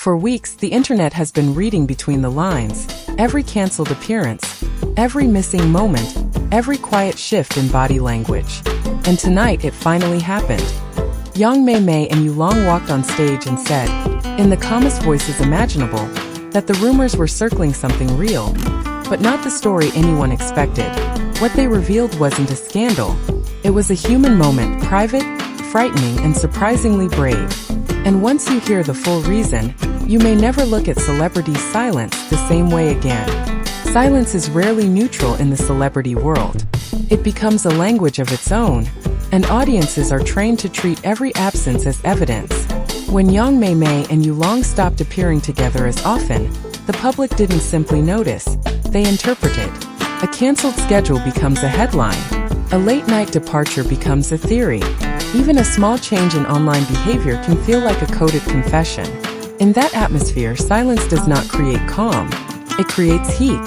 For weeks, the internet has been reading between the lines, every cancelled appearance, every missing moment, every quiet shift in body language. And tonight it finally happened. Young Mei Mei and Yulong walked on stage and said, in the calmest voices imaginable, that the rumors were circling something real, but not the story anyone expected. What they revealed wasn't a scandal. It was a human moment, private, frightening, and surprisingly brave. And once you hear the full reason, you may never look at celebrity silence the same way again. Silence is rarely neutral in the celebrity world. It becomes a language of its own, and audiences are trained to treat every absence as evidence. When Yang Mei Mei and Yulong stopped appearing together as often, the public didn't simply notice, they interpreted. A cancelled schedule becomes a headline. A late-night departure becomes a theory. Even a small change in online behavior can feel like a coded confession. In that atmosphere, silence does not create calm. It creates heat.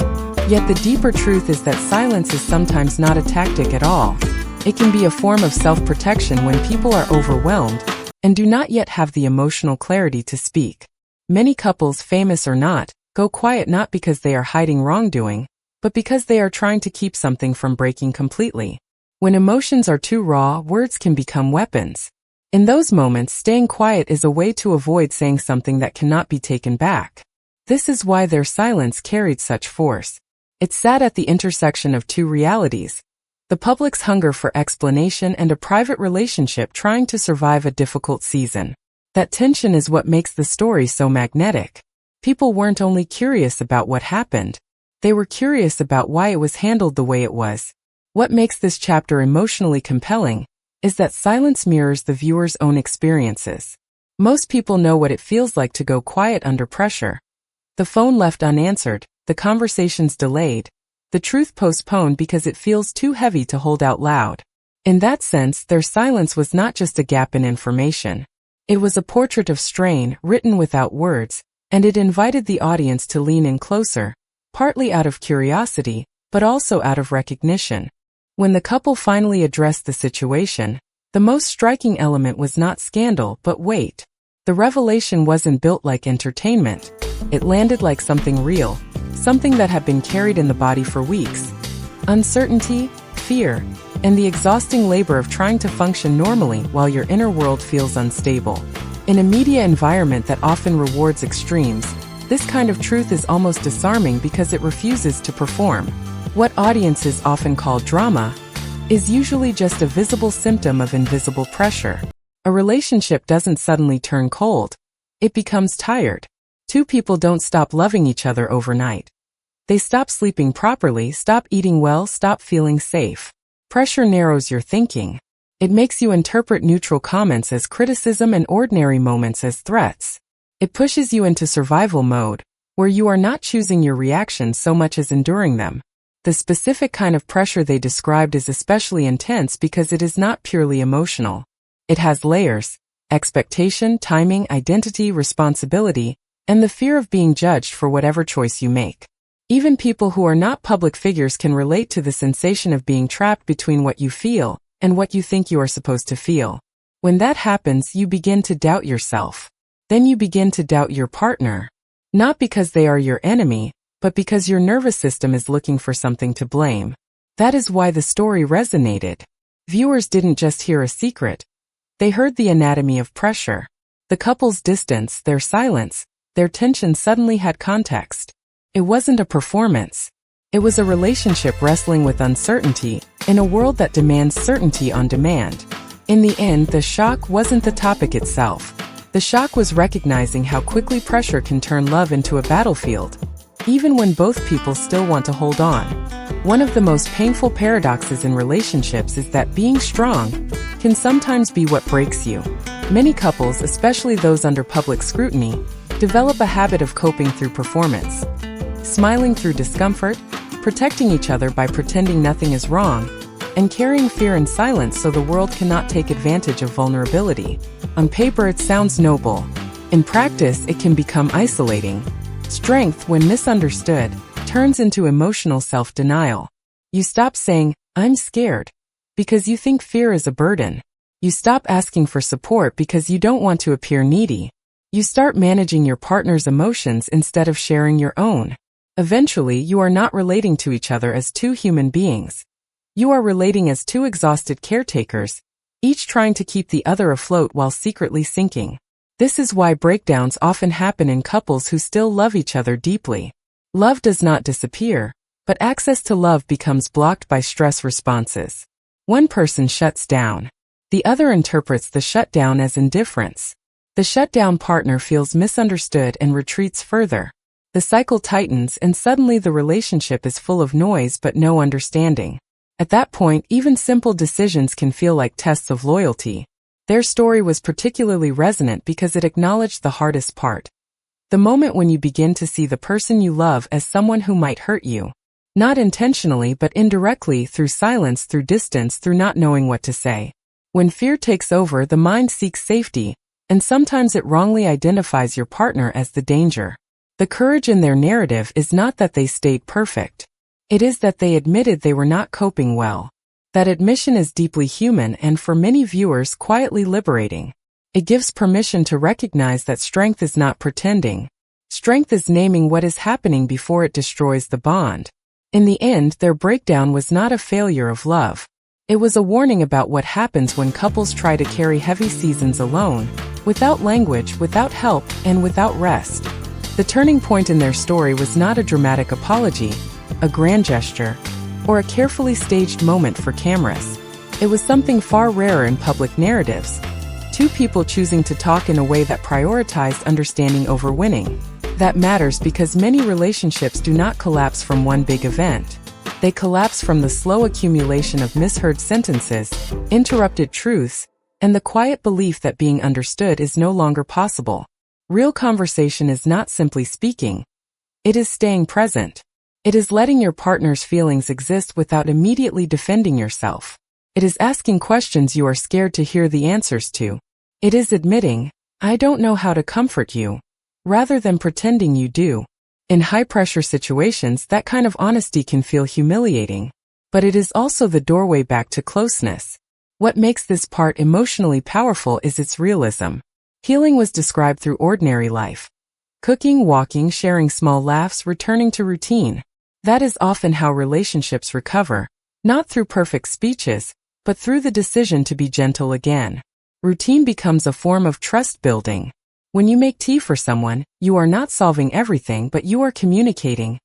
Yet the deeper truth is that silence is sometimes not a tactic at all. It can be a form of self-protection when people are overwhelmed and do not yet have the emotional clarity to speak. Many couples, famous or not, go quiet not because they are hiding wrongdoing, but because they are trying to keep something from breaking completely. When emotions are too raw, words can become weapons. In those moments, staying quiet is a way to avoid saying something that cannot be taken back. This is why their silence carried such force. It sat at the intersection of two realities: the public's hunger for explanation and a private relationship trying to survive a difficult season. That tension is what makes the story so magnetic. People weren't only curious about what happened, they were curious about why it was handled the way it was. What makes this chapter emotionally compelling is that silence mirrors the viewer's own experiences. Most people know what it feels like to go quiet under pressure. The phone left unanswered, the conversations delayed, the truth postponed because it feels too heavy to hold out loud. In that sense, their silence was not just a gap in information. It was a portrait of strain, written without words, and it invited the audience to lean in closer, partly out of curiosity, but also out of recognition. When the couple finally addressed the situation, the most striking element was not scandal but weight. The revelation wasn't built like entertainment. It landed like something real, something that had been carried in the body for weeks. Uncertainty, fear, and the exhausting labor of trying to function normally while your inner world feels unstable. In a media environment that often rewards extremes, this kind of truth is almost disarming because it refuses to perform. What audiences often call drama is usually just a visible symptom of invisible pressure. A relationship doesn't suddenly turn cold. It becomes tired. Two people don't stop loving each other overnight. They stop sleeping properly, stop eating well, stop feeling safe. Pressure narrows your thinking. It makes you interpret neutral comments as criticism and ordinary moments as threats. It pushes you into survival mode, where you are not choosing your reactions so much as enduring them. The specific kind of pressure they described is especially intense because it is not purely emotional. It has layers: expectation, timing, identity, responsibility, and the fear of being judged for whatever choice you make. Even people who are not public figures can relate to the sensation of being trapped between what you feel and what you think you are supposed to feel. When that happens, you begin to doubt yourself. Then you begin to doubt your partner. Not because they are your enemy, but because your nervous system is looking for something to blame. That is why the story resonated. Viewers didn't just hear a secret. They heard the anatomy of pressure. The couple's distance, their silence, their tension suddenly had context. It wasn't a performance. It was a relationship wrestling with uncertainty in a world that demands certainty on demand. In the end, the shock wasn't the topic itself. The shock was recognizing how quickly pressure can turn love into a battlefield, even when both people still want to hold on. One of the most painful paradoxes in relationships is that being strong can sometimes be what breaks you. Many couples, especially those under public scrutiny, develop a habit of coping through performance. Smiling through discomfort, protecting each other by pretending nothing is wrong, and carrying fear in silence so the world cannot take advantage of vulnerability. On paper, it sounds noble. In practice, it can become isolating. Strength, when misunderstood, turns into emotional self-denial. You stop saying, "I'm scared," because you think fear is a burden. You stop asking for support because you don't want to appear needy. You start managing your partner's emotions instead of sharing your own. Eventually, you are not relating to each other as two human beings. You are relating as two exhausted caretakers, each trying to keep the other afloat while secretly sinking. This is why breakdowns often happen in couples who still love each other deeply. Love does not disappear, but access to love becomes blocked by stress responses. One person shuts down. The other interprets the shutdown as indifference. The shutdown partner feels misunderstood and retreats further. The cycle tightens and suddenly the relationship is full of noise but no understanding. At that point, even simple decisions can feel like tests of loyalty. Their story was particularly resonant because it acknowledged the hardest part. The moment when you begin to see the person you love as someone who might hurt you. Not intentionally but indirectly, through silence, through distance, through not knowing what to say. When fear takes over, the mind seeks safety, and sometimes it wrongly identifies your partner as the danger. The courage in their narrative is not that they stayed perfect. It is that they admitted they were not coping well. That admission is deeply human and for many viewers quietly liberating. It gives permission to recognize that strength is not pretending. Strength is naming what is happening before it destroys the bond. In the end, their breakdown was not a failure of love. It was a warning about what happens when couples try to carry heavy seasons alone, without language, without help, and without rest. The turning point in their story was not a dramatic apology, a grand gesture, or a carefully staged moment for cameras. It was something far rarer in public narratives. Two people choosing to talk in a way that prioritized understanding over winning. That matters because many relationships do not collapse from one big event. They collapse from the slow accumulation of misheard sentences, interrupted truths, and the quiet belief that being understood is no longer possible. Real conversation is not simply speaking. It is staying present. It is letting your partner's feelings exist without immediately defending yourself. It is asking questions you are scared to hear the answers to. It is admitting, I don't know how to comfort you, rather than pretending you do. In high-pressure situations, that kind of honesty can feel humiliating, but it is also the doorway back to closeness. What makes this part emotionally powerful is its realism. Healing was described through ordinary life. Cooking, walking, sharing small laughs, returning to routine. That is often how relationships recover, not through perfect speeches, but through the decision to be gentle again. Routine becomes a form of trust building. When you make tea for someone, you are not solving everything, but you are communicating,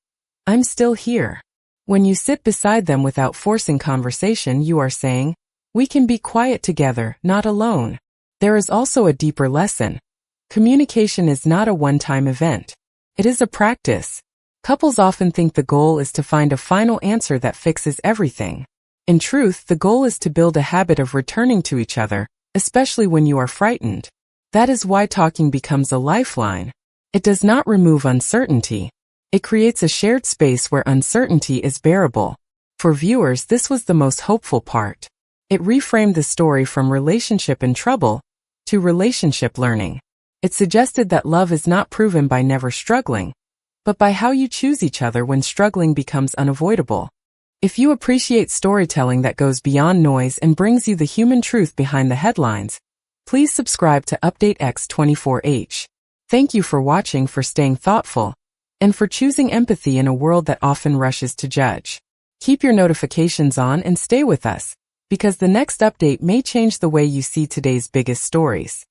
I'm still here. When you sit beside them without forcing conversation, you are saying, we can be quiet together, not alone. There is also a deeper lesson. Communication is not a one-time event. It is a practice. Couples often think the goal is to find a final answer that fixes everything. In truth, the goal is to build a habit of returning to each other, especially when you are frightened. That is why talking becomes a lifeline. It does not remove uncertainty. It creates a shared space where uncertainty is bearable. For viewers, this was the most hopeful part. It reframed the story from relationship in trouble to relationship learning. It suggested that love is not proven by never struggling, but by how you choose each other when struggling becomes unavoidable. If you appreciate storytelling that goes beyond noise and brings you the human truth behind the headlines, please subscribe to Update X24H. Thank you for watching, for staying thoughtful, and for choosing empathy in a world that often rushes to judge. Keep your notifications on and stay with us, because the next update may change the way you see today's biggest stories.